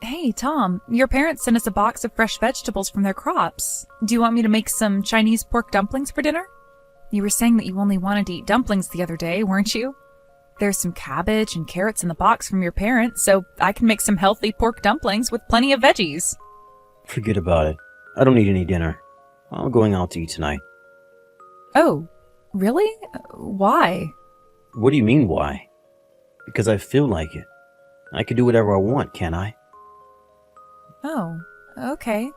Hey, Tom, your parents sent us a box of fresh vegetables from their crops. Do you want me to make some Chinese pork dumplings for dinner? You were saying that you only wanted to eat dumplings the other day, weren't you? There's some cabbage and carrots in the box from your parents, so I can make some healthy pork dumplings with plenty of veggies. Forget about it. I don't need any dinner. I'm going out to eat tonight. Oh, really? Why? What do you mean, why? Because I feel like it. I can do whatever I want, can't I? Oh, okay.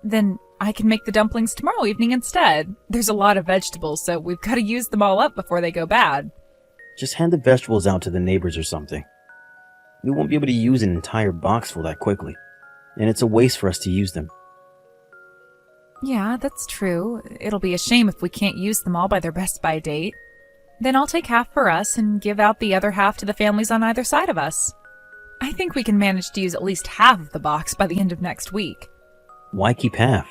Then I can make the dumplings tomorrow evening instead. There's a lot of vegetables, so we've got to use them all up before they go bad. Just hand the vegetables out to the neighbors or something. We won't be able to use an entire box full that quickly, and it's a waste for us to use them. Yeah, that's true. It'll be a shame if we can't use them all by their best by date. Then I'll take half for us and give out the other half to the families on either side of us. I think we can manage to use at least half of the box by the end of next week. Why keep half?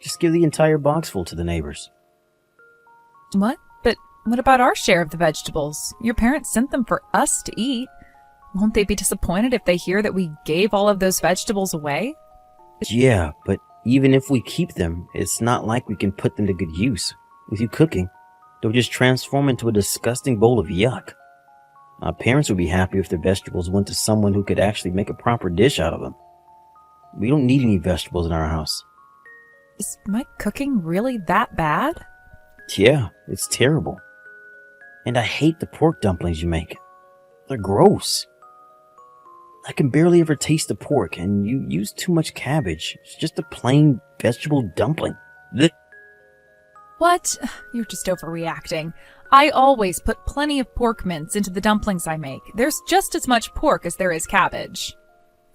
Just give the entire box full to the neighbors. What? But what about our share of the vegetables? Your parents sent them for us to eat. Won't they be disappointed if they hear that we gave all of those vegetables away? Yeah, but even if we keep them, it's not like we can put them to good use. With you cooking, they'll just transform into a disgusting bowl of yuck. My parents would be happy if their vegetables went to someone who could actually make a proper dish out of them. We don't need any vegetables in our house. Is my cooking really that bad? Yeah, it's terrible. And I hate the pork dumplings you make. They're gross. I can barely ever taste the pork, and you use too much cabbage. It's just a plain vegetable dumpling. Blech. What? You're just overreacting. I always put plenty of pork mince into the dumplings I make. There's just as much pork as there is cabbage.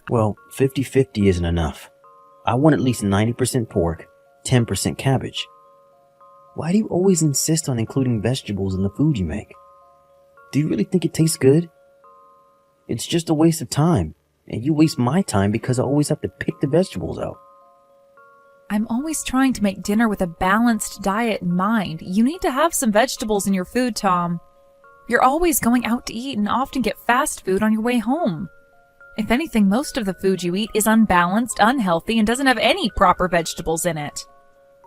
Well, 50-50 isn't enough. I want at least 90% pork, 10% cabbage. Why do you always insist on including vegetables in the food you make? Do you really think it tastes good? It's just a waste of time, and you waste my time because I always have to pick the vegetables out. I'm always trying to make dinner with a balanced diet in mind. You need to have some vegetables in your food, Tom. You're always going out to eat and often get fast food on your way home. If anything, most of the food you eat is unbalanced, unhealthy, and doesn't have any proper vegetables in it.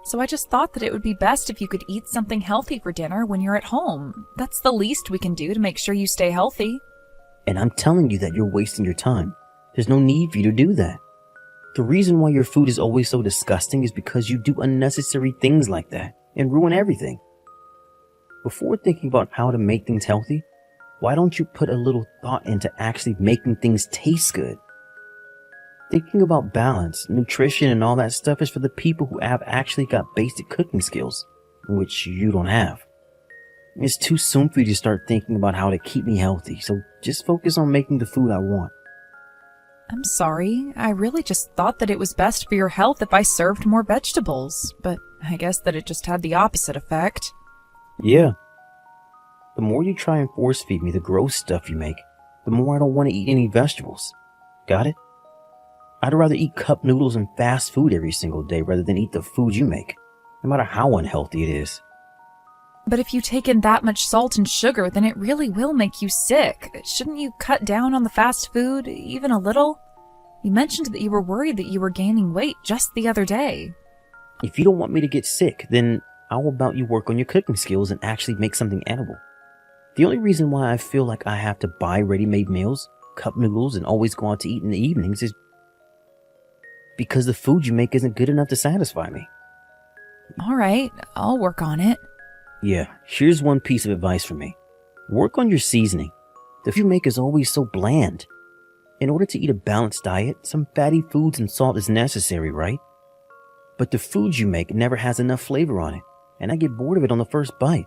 So I just thought that it would be best if you could eat something healthy for dinner when you're at home. That's the least we can do to make sure you stay healthy. And I'm telling you that you're wasting your time. There's no need for you to do that. The reason why your food is always so disgusting is because you do unnecessary things like that and ruin everything. Before thinking about how to make things healthy, why don't you put a little thought into actually making things taste good? Thinking about balance, nutrition, and all that stuff is for the people who have actually got basic cooking skills, which you don't have. It's too soon for you to start thinking about how to keep me healthy, so just focus on making the food I want. I'm sorry. I really just thought that it was best for your health if I served more vegetables, but I guess that it just had the opposite effect. Yeah. The more you try and force feed me the gross stuff you make, the more I don't want to eat any vegetables. Got it? I'd rather eat cup noodles and fast food every single day rather than eat the food you make, no matter how unhealthy it is. But if you take in that much salt and sugar, then it really will make you sick. Shouldn't you cut down on the fast food, even a little? You mentioned that you were worried that you were gaining weight just the other day. If you don't want me to get sick, then how about you work on your cooking skills and actually make something edible? The only reason why I feel like I have to buy ready-made meals, cup noodles, and always go out to eat in the evenings is because the food you make isn't good enough to satisfy me. All right, I'll work on it. Yeah, here's one piece of advice from me. Work on your seasoning. The food you make is always so bland. In order to eat a balanced diet, some fatty foods and salt is necessary, right? But the food you make never has enough flavor on it, and I get bored of it on the first bite.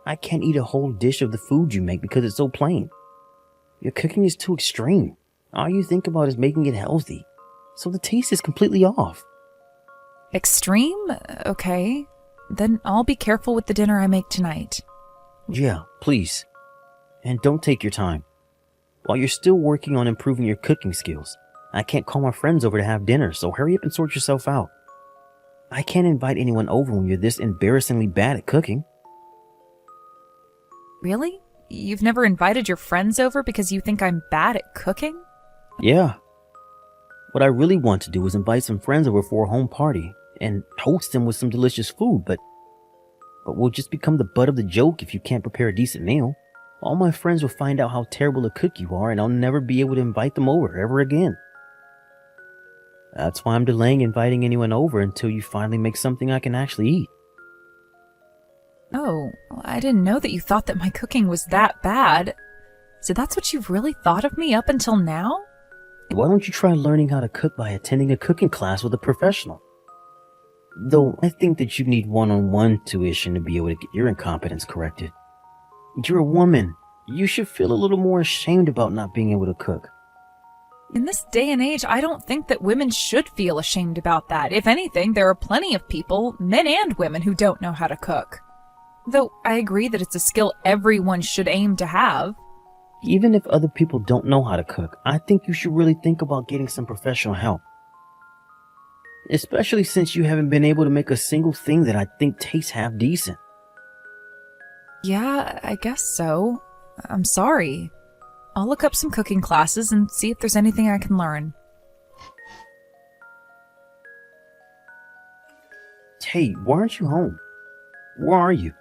I can't eat a whole dish of the food you make because it's so plain. Your cooking is too extreme. All you think about is making it healthy, so the taste is completely off. Extreme? Okay. Then I'll be careful with the dinner I make tonight. Yeah, please. And don't take your time. While you're still working on improving your cooking skills, I can't call my friends over to have dinner, so hurry up and sort yourself out. I can't invite anyone over when you're this embarrassingly bad at cooking. Really? You've never invited your friends over because you think I'm bad at cooking? Yeah. What I really want to do is invite some friends over for a home party and host them with some delicious food, but we'll just become the butt of the joke if you can't prepare a decent meal. All my friends will find out how terrible a cook you are, and I'll never be able to invite them over ever again. That's why I'm delaying inviting anyone over until you finally make something I can actually eat. Oh, I didn't know that you thought that my cooking was that bad. So that's what you've really thought of me up until now? Why don't you try learning how to cook by attending a cooking class with a professional? Though I think that you need one-on-one tuition to be able to get your incompetence corrected. You're a woman. You should feel a little more ashamed about not being able to cook. In this day and age, I don't think that women should feel ashamed about that. If anything, there are plenty of people, men and women, who don't know how to cook. Though I agree that it's a skill everyone should aim to have. Even if other people don't know how to cook, I think you should really think about getting some professional help. Especially since you haven't been able to make a single thing that I think tastes half decent. Yeah, I guess so. I'm sorry. I'll look up some cooking classes and see if there's anything I can learn. Hey, why aren't you home? Where are you?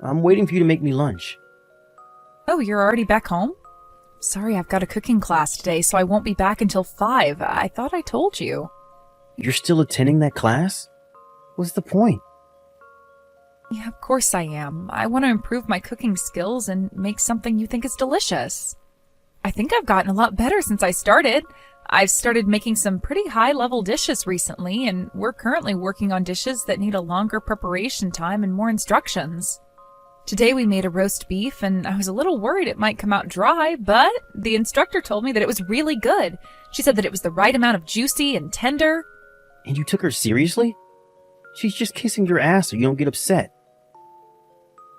I'm waiting for you to make me lunch. Oh, you're already back home? Sorry, I've got a cooking class today, so I won't be back until 5. I thought I told you. You're still attending that class? What's the point? Yeah, of course I am. I want to improve my cooking skills and make something you think is delicious. I think I've gotten a lot better since I started. I've started making some pretty high-level dishes recently, and we're currently working on dishes that need a longer preparation time and more instructions. Today we made a roast beef, and I was a little worried it might come out dry, but the instructor told me that it was really good. She said that it was the right amount of juicy and tender. And you took her seriously? She's just kissing your ass so you don't get upset.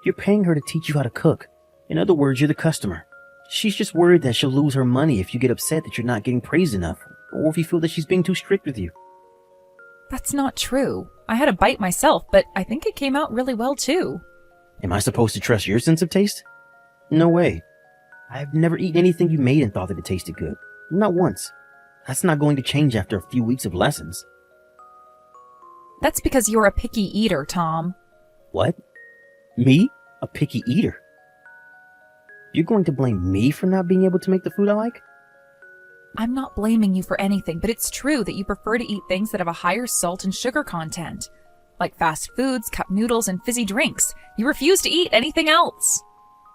You're paying her to teach you how to cook. In other words, you're the customer. She's just worried that she'll lose her money if you get upset that you're not getting praised enough, or if you feel that she's being too strict with you. That's not true. I had a bite myself, but I think it came out really well too. Am I supposed to trust your sense of taste? No way. I've never eaten anything you made and thought that it tasted good. Not once. That's not going to change after a few weeks of lessons. That's because you're a picky eater, Tom. What? Me? A picky eater? You're going to blame me for not being able to make the food I like? I'm not blaming you for anything, but it's true that you prefer to eat things that have a higher salt and sugar content. Like fast foods, cup noodles, and fizzy drinks. You refuse to eat anything else.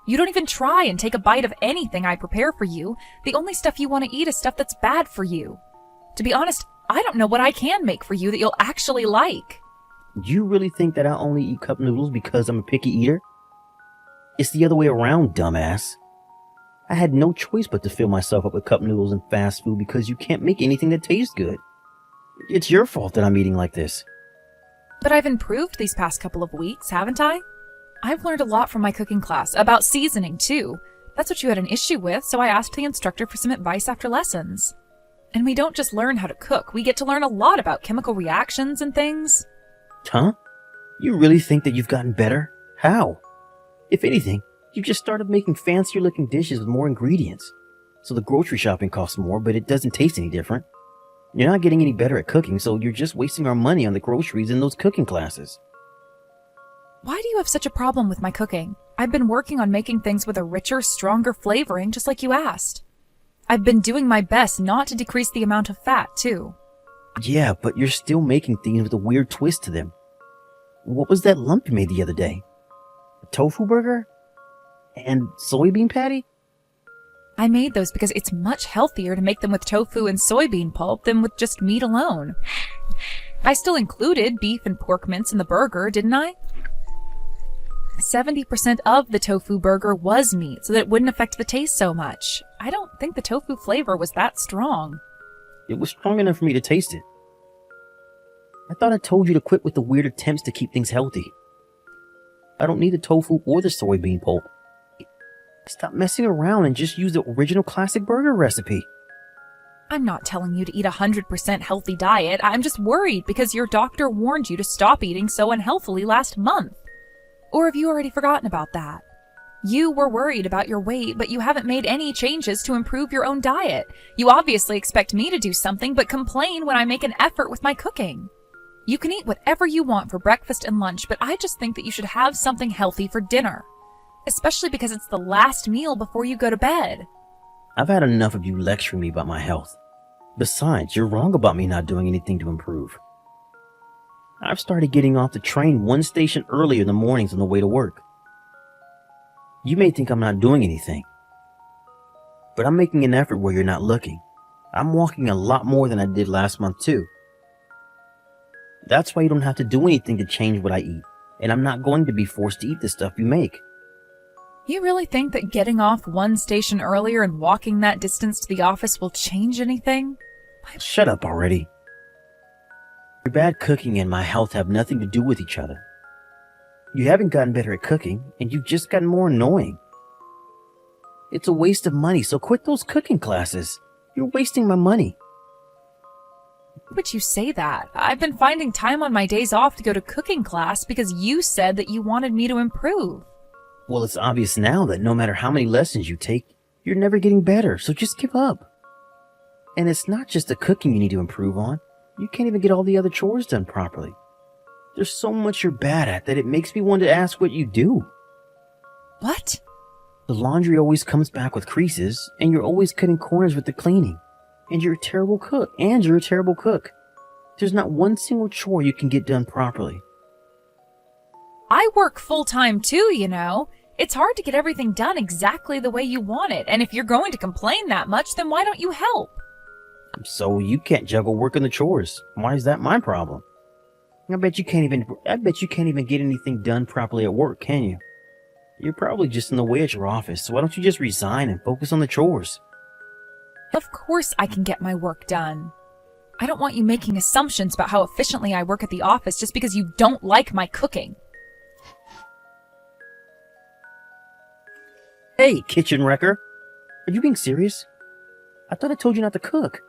You don't even try and take a bite of anything I prepare for you. The only stuff you want to eat is stuff that's bad for you. To be honest, I don't know what I can make for you that you'll actually like. You really think that I only eat cup noodles because I'm a picky eater? It's the other way around, dumbass. I had no choice but to fill myself up with cup noodles and fast food because you can't make anything that tastes good. It's your fault that I'm eating like this. But I've improved these past couple of weeks, haven't I? I've learned a lot from my cooking class, about seasoning too. That's what you had an issue with, so I asked the instructor for some advice after lessons. And we don't just learn how to cook, we get to learn a lot about chemical reactions and things. Huh? You really think that you've gotten better? How? If anything, you've just started making fancier looking dishes with more ingredients. So the grocery shopping costs more, but it doesn't taste any different. You're not getting any better at cooking, so you're just wasting our money on the groceries and those cooking classes. Why do you have such a problem with my cooking? I've been working on making things with a richer, stronger flavoring, just like you asked. I've been doing my best not to decrease the amount of fat, too. Yeah, but you're still making things with a weird twist to them. What was that lump you made the other day? A tofu burger? And soybean patty? I made those because it's much healthier to make them with tofu and soybean pulp than with just meat alone. I still included beef and pork mince in the burger, didn't I? 70% of the tofu burger was meat, so that it wouldn't affect the taste so much. I don't think the tofu flavor was that strong. It was strong enough for me to taste it. I thought I told you to quit with the weird attempts to keep things healthy. I don't need the tofu or the soybean pulp. Stop messing around and just use the original classic burger recipe. I'm not telling you to eat a 100% healthy diet. I'm just worried because your doctor warned you to stop eating so unhealthily last month. Or have you already forgotten about that? You were worried about your weight, but you haven't made any changes to improve your own diet. You obviously expect me to do something, but complain when I make an effort with my cooking. You can eat whatever you want for breakfast and lunch, but I just think that you should have something healthy for dinner. Especially because it's the last meal before you go to bed. I've had enough of you lecturing me about my health. Besides, you're wrong about me not doing anything to improve. I've started getting off the train one station earlier in the mornings on the way to work. You may think I'm not doing anything, but I'm making an effort where you're not looking. I'm walking a lot more than I did last month too. That's why you don't have to do anything to change what I eat, and I'm not going to be forced to eat the stuff you make. You really think that getting off one station earlier and walking that distance to the office will change anything? Shut up already. Your bad cooking and my health have nothing to do with each other. You haven't gotten better at cooking, and you've just gotten more annoying. It's a waste of money, so quit those cooking classes. You're wasting my money. Why would you say that? I've been finding time on my days off to go to cooking class because you said that you wanted me to improve. Well, it's obvious now that no matter how many lessons you take, you're never getting better, so just give up. And it's not just the cooking you need to improve on. You can't even get all the other chores done properly. There's so much you're bad at that it makes me want to ask what you do. What? The laundry always comes back with creases, and you're always cutting corners with the cleaning. And you're a terrible cook. There's not one single chore you can get done properly. I work full-time too, you know. It's hard to get everything done exactly the way you want it, and if you're going to complain that much, then why don't you help? So you can't juggle work and the chores. Why is that my problem? I bet you can't even get anything done properly at work, can you? You're probably just in the way at your office, so why don't you just resign and focus on the chores? Of course I can get my work done. I don't want you making assumptions about how efficiently I work at the office just because you don't like my cooking. Hey, kitchen wrecker! Are you being serious? I thought I told you not to cook.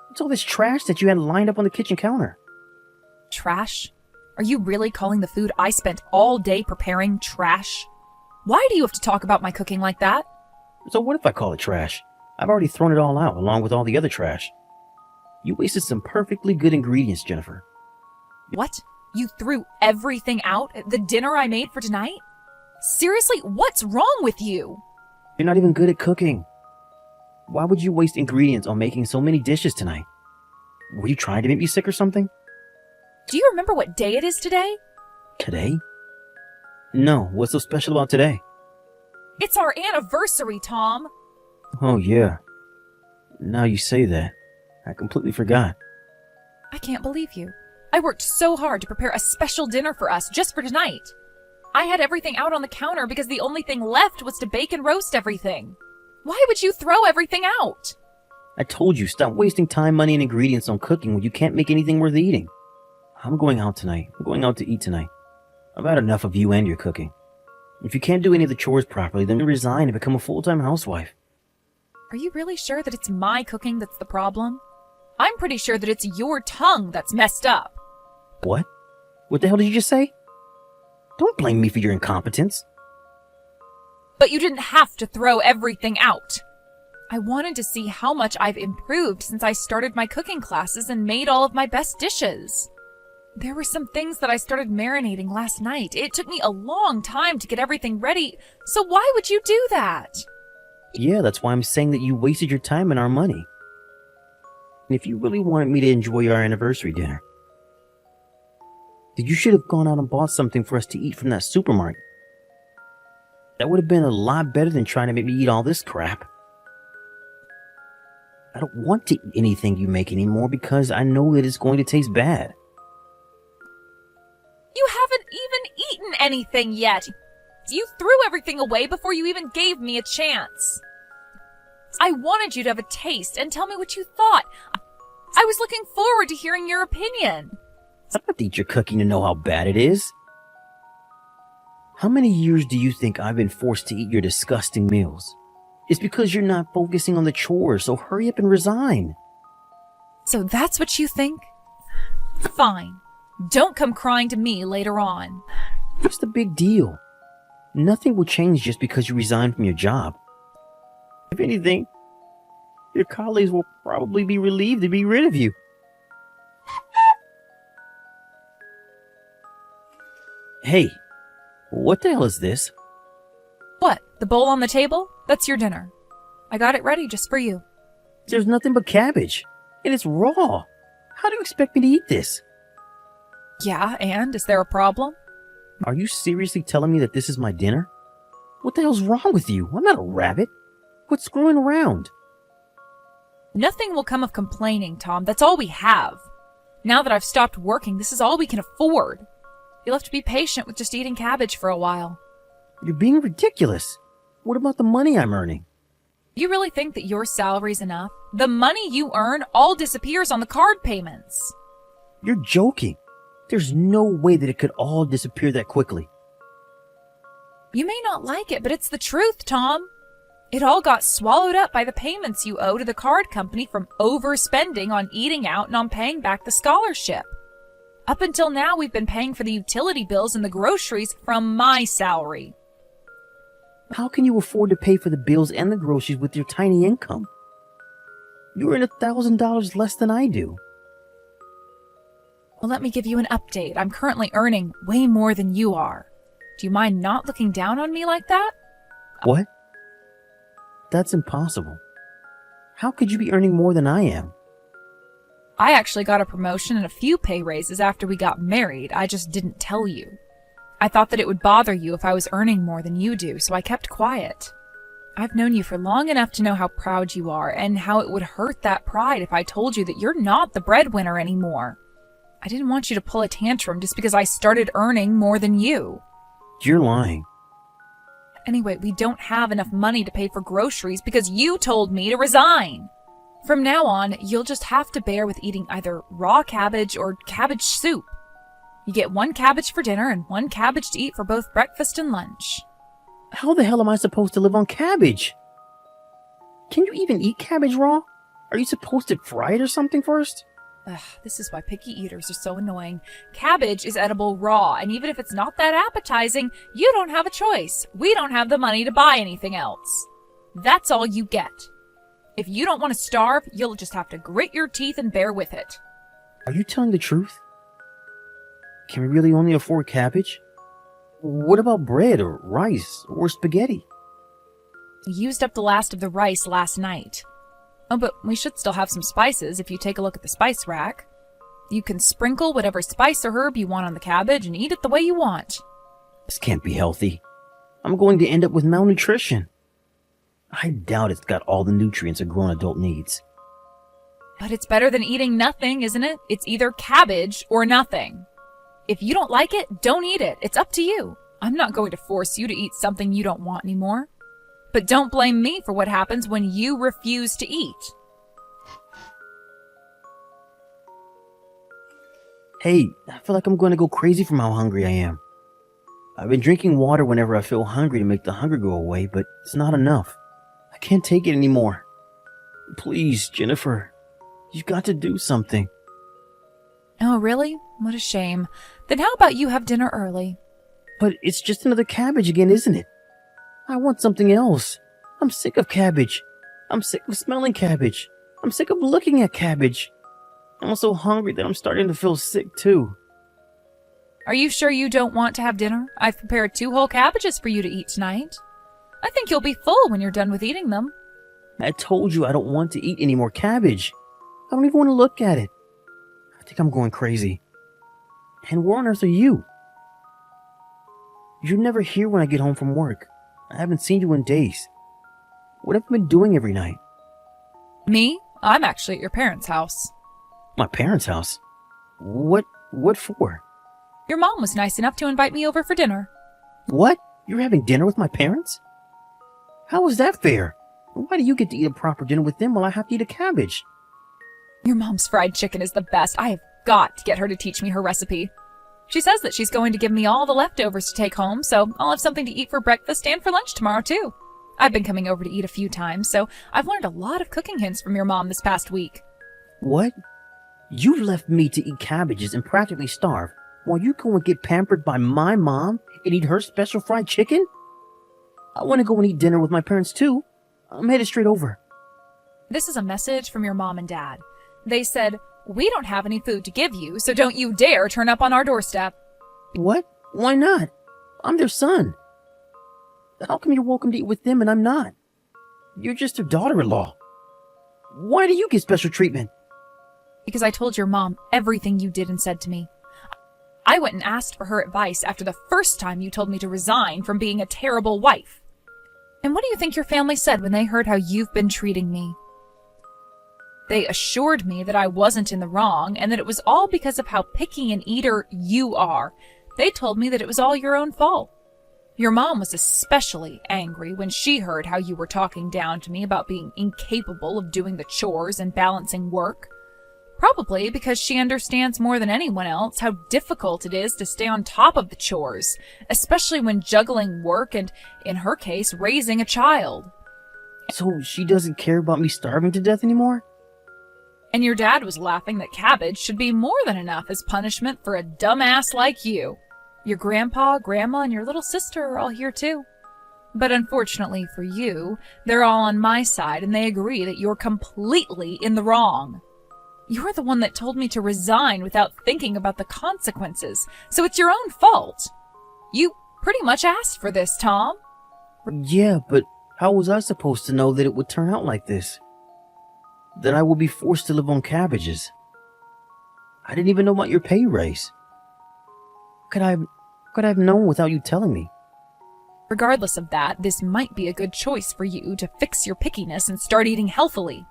What's all this trash that you had lined up on the kitchen counter? Trash? Are you really calling the food I spent all day preparing trash? Why do you have to talk about my cooking like that? So what if I call it trash? I've already thrown it all out, along with all the other trash. You wasted some perfectly good ingredients, Jennifer. What? You threw everything out? The dinner I made for tonight? Seriously, what's wrong with you? You're not even good at cooking. Why would you waste ingredients on making so many dishes tonight? Were you trying to make me sick or something? Do you remember what day it is today? Today? No, what's so special about today? It's our anniversary, Tom. Oh, yeah. Now you say that. I completely forgot. I can't believe you. I worked so hard to prepare a special dinner for us just for tonight. I had everything out on the counter because the only thing left was to bake and roast everything. Why would you throw everything out? I told you, stop wasting time, money, and ingredients on cooking when you can't make anything worth eating. I'm going out tonight. I'm going out to eat tonight. I've had enough of you and your cooking. If you can't do any of the chores properly, then resign and become a full-time housewife. Are you really sure that it's my cooking that's the problem? I'm pretty sure that it's your tongue that's messed up. What? What the hell did you just say? Don't blame me for your incompetence. But you didn't have to throw everything out. I wanted to see how much I've improved since I started my cooking classes and made all of my best dishes. There were some things that I started marinating last night. It took me a long time to get everything ready, so why would you do that? Yeah, that's why I'm saying that you wasted your time and our money. And if you really wanted me to enjoy our anniversary dinner, then you should have gone out and bought something for us to eat from that supermarket. That would have been a lot better than trying to make me eat all this crap. I don't want to eat anything you make anymore because I know that it's going to taste bad. You haven't even eaten anything yet. You threw everything away before you even gave me a chance. I wanted you to have a taste and tell me what you thought. I was looking forward to hearing your opinion. I don't have to eat your cooking to know how bad it is. How many years do you think I've been forced to eat your disgusting meals? It's because you're not focusing on the chores, so hurry up and resign. So that's what you think? Fine. Don't come crying to me later on. What's the big deal? Nothing will change just because you resign from your job. If anything, your colleagues will probably be relieved to be rid of you. Hey, what the hell is this? What? The bowl on the table? That's your dinner. I got it ready just for you. There's nothing but cabbage, and it's raw. How do you expect me to eat this? Yeah, and is there a problem? Are you seriously telling me that this is my dinner? What the hell's wrong with you? I'm not a rabbit. Quit screwing around. Nothing will come of complaining, Tom. That's all we have. Now that I've stopped working, this is all we can afford. You'll have to be patient with just eating cabbage for a while. You're being ridiculous. What about the money I'm earning? You really think that your salary's enough? The money you earn all disappears on the card payments. You're joking. There's no way that it could all disappear that quickly. You may not like it, but it's the truth, Tom. It all got swallowed up by the payments you owe to the card company from overspending on eating out and on paying back the scholarship. Up until now, we've been paying for the utility bills and the groceries from my salary. How can you afford to pay for the bills and the groceries with your tiny income? You earn $1,000 less than I do. Well, let me give you an update. I'm currently earning way more than you are. Do you mind not looking down on me like that? What? That's impossible. How could you be earning more than I am? I actually got a promotion and a few pay raises after we got married. I just didn't tell you. I thought that it would bother you if I was earning more than you do, so I kept quiet. I've known you for long enough to know how proud you are and how it would hurt that pride if I told you that you're not the breadwinner anymore. I didn't want you to pull a tantrum just because I started earning more than you. You're lying. Anyway, we don't have enough money to pay for groceries because you told me to resign. From now on, you'll just have to bear with eating either raw cabbage or cabbage soup. You get 1 cabbage for dinner and 1 cabbage to eat for both breakfast and lunch. How the hell am I supposed to live on cabbage? Can you even eat cabbage raw? Are you supposed to fry it or something first? Ugh, this is why picky eaters are so annoying. Cabbage is edible raw, and even if it's not that appetizing, you don't have a choice. We don't have the money to buy anything else. That's all you get. If you don't want to starve, you'll just have to grit your teeth and bear with it. Are you telling the truth? Can we really only afford cabbage? What about bread or rice or spaghetti? We used up the last of the rice last night. Oh, but we should still have some spices if you take a look at the spice rack. You can sprinkle whatever spice or herb you want on the cabbage and eat it the way you want. This can't be healthy. I'm going to end up with malnutrition. I doubt it's got all the nutrients a grown adult needs. But it's better than eating nothing, isn't it? It's either cabbage or nothing. If you don't like it, don't eat it. It's up to you. I'm not going to force you to eat something you don't want anymore. But don't blame me for what happens when you refuse to eat. Hey, I feel like I'm going to go crazy from how hungry I am. I've been drinking water whenever I feel hungry to make the hunger go away, but it's not enough. I can't take it anymore. Please, Jennifer, you've got to do something. Oh, really? What a shame. Then how about you have dinner early? But it's just another cabbage again, isn't it? I want something else. I'm sick of cabbage. I'm sick of smelling cabbage. I'm sick of looking at cabbage. I'm so hungry that I'm starting to feel sick too. Are you sure you don't want to have dinner? I've prepared 2 whole cabbages for you to eat tonight. I think you'll be full when you're done with eating them. I told you I don't want to eat any more cabbage. I don't even want to look at it. I think I'm going crazy. And where on earth are you? You're never here when I get home from work. I haven't seen you in days. What have you been doing every night? Me? I'm actually at your parents' house. My parents' house? What for? Your mom was nice enough to invite me over for dinner. What? You're having dinner with my parents? How is that fair? Why do you get to eat a proper dinner with them while I have to eat a cabbage? Your mom's fried chicken is the best. I have got to get her to teach me her recipe. She says that she's going to give me all the leftovers to take home, so I'll have something to eat for breakfast and for lunch tomorrow, too. I've been coming over to eat a few times, so I've learned a lot of cooking hints from your mom this past week. What? You left me to eat cabbages and practically starve, while you go and get pampered by my mom and eat her special fried chicken? I want to go and eat dinner with my parents too. I'm headed straight over. This is a message from your mom and dad. They said, "We don't have any food to give you, so don't you dare turn up on our doorstep." What? Why not? I'm their son. How come you're welcome to eat with them and I'm not? You're just their daughter-in-law. Why do you get special treatment? Because I told your mom everything you did and said to me. I went and asked for her advice after the first time you told me to resign from being a terrible wife. And what do you think your family said when they heard how you've been treating me? They assured me that I wasn't in the wrong and that it was all because of how picky an eater you are. They told me that it was all your own fault. Your mom was especially angry when she heard how you were talking down to me about being incapable of doing the chores and balancing work. Probably because she understands more than anyone else how difficult it is to stay on top of the chores, especially when juggling work and, in her case, raising a child. So she doesn't care about me starving to death anymore? And your dad was laughing that cabbage should be more than enough as punishment for a dumbass like you. Your grandpa, grandma, and your little sister are all here too. But unfortunately for you, they're all on my side and they agree that you're completely in the wrong. You're the one that told me to resign without thinking about the consequences, so it's your own fault. You pretty much asked for this, Tom. Yeah, but how was I supposed to know that it would turn out like this? That I would be forced to live on cabbages? I didn't even know about your pay raise. Could I have known without you telling me? Regardless of that, this might be a good choice for you to fix your pickiness and start eating healthily.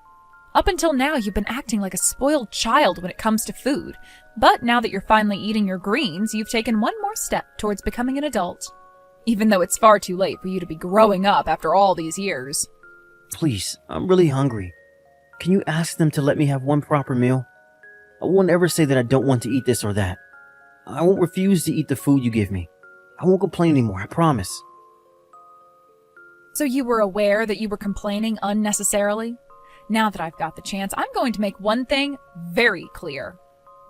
Up until now, you've been acting like a spoiled child when it comes to food. But now that you're finally eating your greens, you've taken one more step towards becoming an adult. Even though it's far too late for you to be growing up after all these years. Please, I'm really hungry. Can you ask them to let me have one proper meal? I won't ever say that I don't want to eat this or that. I won't refuse to eat the food you give me. I won't complain anymore, I promise. So you were aware that you were complaining unnecessarily? Now that I've got the chance, I'm going to make one thing very clear.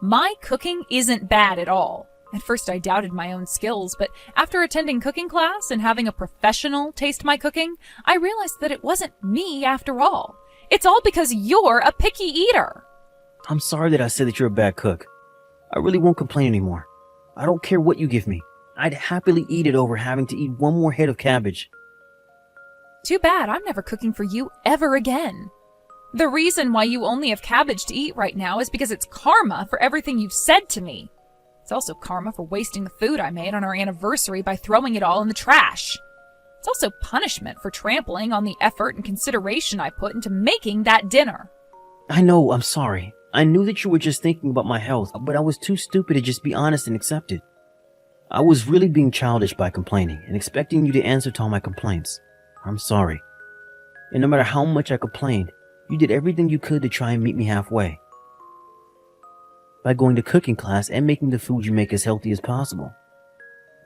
My cooking isn't bad at all. At first I doubted my own skills, but after attending cooking class and having a professional taste my cooking, I realized that it wasn't me after all. It's all because you're a picky eater. I'm sorry that I said that you're a bad cook. I really won't complain anymore. I don't care what you give me. I'd happily eat it over having to eat one more head of cabbage. Too bad I'm never cooking for you ever again. The reason why you only have cabbage to eat right now is because it's karma for everything you've said to me. It's also karma for wasting the food I made on our anniversary by throwing it all in the trash. It's also punishment for trampling on the effort and consideration I put into making that dinner. I know, I'm sorry. I knew that you were just thinking about my health, but I was too stupid to just be honest and accept it. I was really being childish by complaining and expecting you to answer to all my complaints. I'm sorry. And no matter how much I complained, you did everything you could to try and meet me halfway. By going to cooking class and making the food you make as healthy as possible.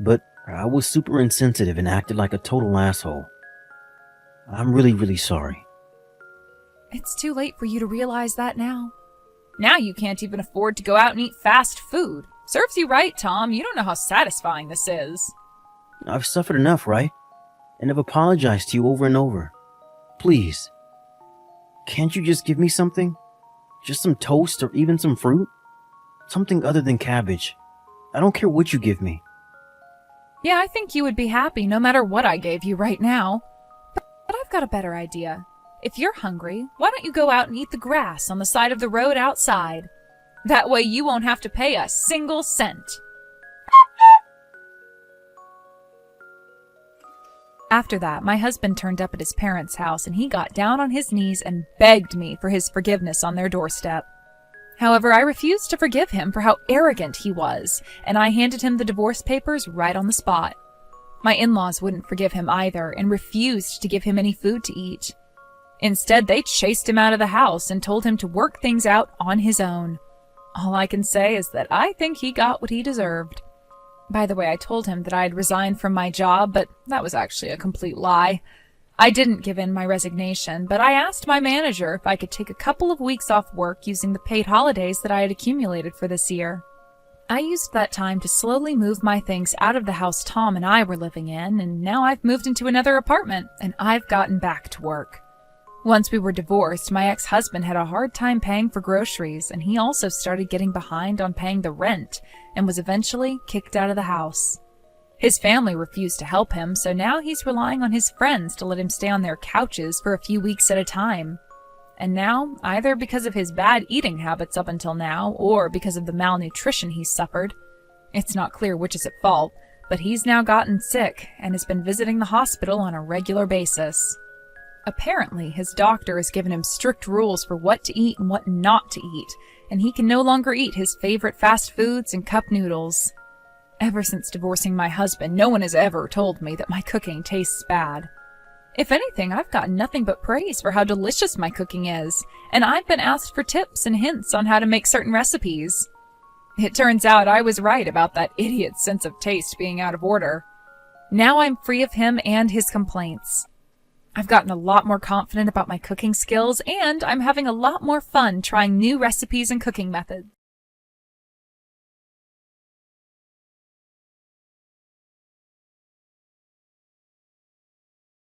But I was super insensitive and acted like a total asshole. I'm really sorry. It's too late for you to realize that now. Now you can't even afford to go out and eat fast food. Serves you right, Tom. You don't know how satisfying this is. I've suffered enough, right? And I've apologized to you over and over. Please. Can't you just give me something? Just some toast or even some fruit? Something other than cabbage. I don't care what you give me. Yeah, I think you would be happy no matter what I gave you right now. But I've got a better idea. If you're hungry, why don't you go out and eat the grass on the side of the road outside? That way you won't have to pay a single cent. After that, my husband turned up at his parents' house and he got down on his knees and begged me for his forgiveness on their doorstep. However, I refused to forgive him for how arrogant he was, and I handed him the divorce papers right on the spot. My in-laws wouldn't forgive him either and refused to give him any food to eat. Instead, they chased him out of the house and told him to work things out on his own. All I can say is that I think he got what he deserved. By the way, I told him that I had resigned from my job, but that was actually a complete lie. I didn't give in my resignation, but I asked my manager if I could take a couple of weeks off work using the paid holidays that I had accumulated for this year. I used that time to slowly move my things out of the house Tom and I were living in, and now I've moved into another apartment, and I've gotten back to work. Once we were divorced, my ex-husband had a hard time paying for groceries, and he also started getting behind on paying the rent and was eventually kicked out of the house. His family refused to help him, so now he's relying on his friends to let him stay on their couches for a few weeks at a time. And now, either because of his bad eating habits up until now, or because of the malnutrition he's suffered, it's not clear which is at fault, but he's now gotten sick and has been visiting the hospital on a regular basis. Apparently, his doctor has given him strict rules for what to eat and what not to eat, and he can no longer eat his favorite fast foods and cup noodles. Ever since divorcing my husband, no one has ever told me that my cooking tastes bad. If anything, I've gotten nothing but praise for how delicious my cooking is, and I've been asked for tips and hints on how to make certain recipes. It turns out I was right about that idiot's sense of taste being out of order. Now I'm free of him and his complaints. I've gotten a lot more confident about my cooking skills, and I'm having a lot more fun trying new recipes and cooking methods.